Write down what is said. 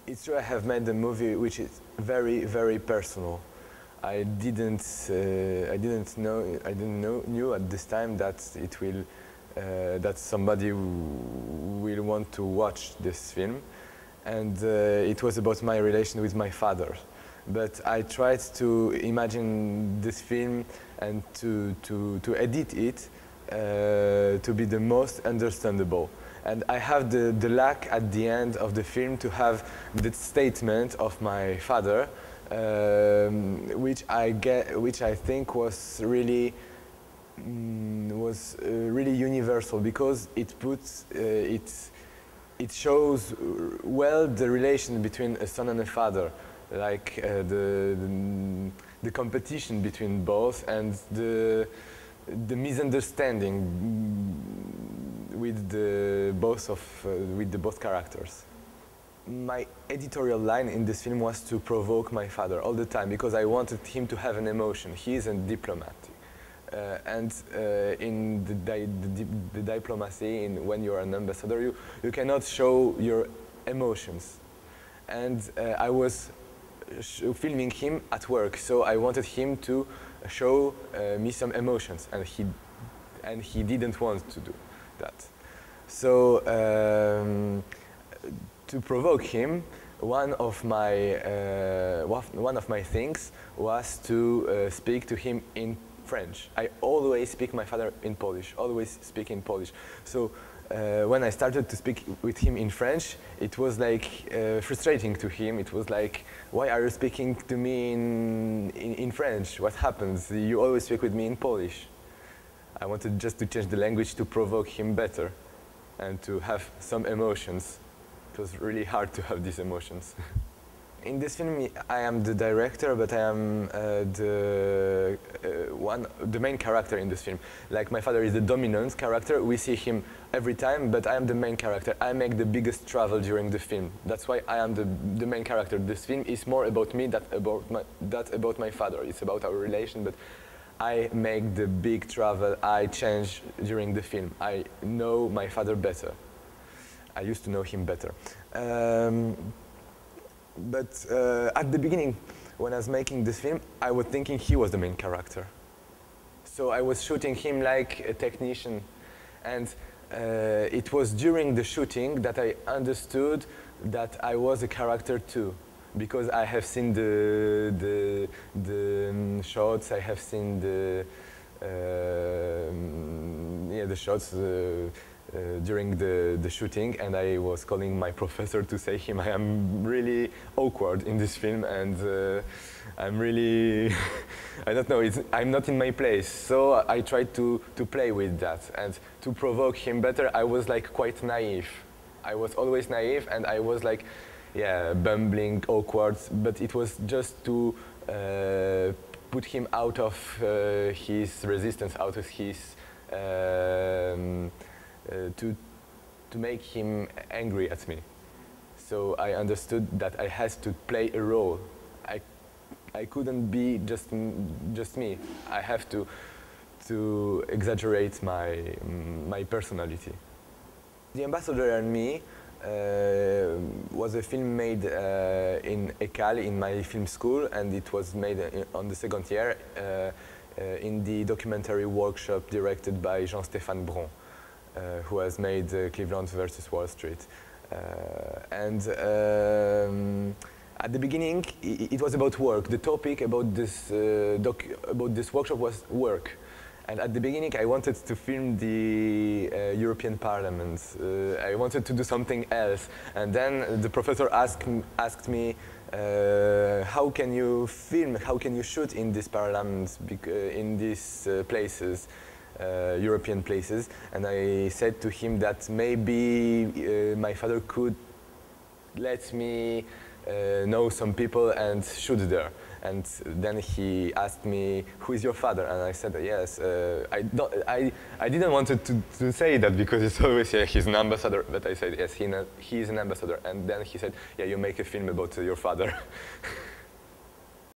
It's true I have made a movie which is very, very personal. I didn't knew at this time that it will that somebody will want to watch this film, and it was about my relation with my father. But I tried to imagine this film and to edit it to be the most understandable. And I have the lack at the end of the film to have the statement of my father, which I think was really universal, because it puts it shows well the relation between a son and a father, like the competition between both and the misunderstanding with the both characters. My editorial line in this film was to provoke my father all the time, because I wanted him to have an emotion. He is a diplomat, and in the diplomacy, when you are an ambassador, you cannot show your emotions. And I was filming him at work, so I wanted him to show me some emotions, and he didn't want to do that. So to provoke him, one of my things was to speak to him in French. I always speak my father in Polish, always speak in Polish. So when I started to speak with him in French, it was like frustrating to him. It was like, why are you speaking to me in French? What happens? You always speak with me in Polish. I wanted just to change the language to provoke him better and to have some emotions. It was really hard to have these emotions. In this film, I am the director, but I am the main character in this film. Like, my father is the dominant character. We see him every time, but I am the main character. I make the biggest travel during the film. That's why I am the main character. This film is more about me than about my father. It's about our relation, but I make the big travel. I change during the film. I know my father better. I used to know him better. But at the beginning, when I was making this film, I was thinking he was the main character. So I was shooting him like a technician. And it was during the shooting that I understood that I was a character too. Because I have seen the shots, I have seen the shots during the shooting, and I was calling my professor to say him I am really awkward in this film, and I'm really I don't know, I'm not in my place. So I tried to play with that and to provoke him better. I was like quite naive. I was always naive, and I was like, yeah, bumbling, awkward, but it was just to put him out of his resistance, out of his to make him angry at me. So I understood that I had to play a role. I couldn't be just me. I have to exaggerate my personality. The Ambassador and Me was a film made in École, in my film school, and it was made on the second year in the documentary workshop directed by Jean-Stéphane Bron, who has made Cleveland versus Wall Street. At the beginning, it was about work. The topic about this workshop was work. And at the beginning, I wanted to film the European Parliament. I wanted to do something else. And then the professor asked me, how can you film, how can you shoot in this parliament, in these places, European places? And I said to him that maybe my father could let me know some people and shoot there. And then he asked me, who is your father? And I said, yes. I didn't want to say that, because it's always, yeah, he's an ambassador. But I said, yes, he is an ambassador. And then he said, yeah, you make a film about your father.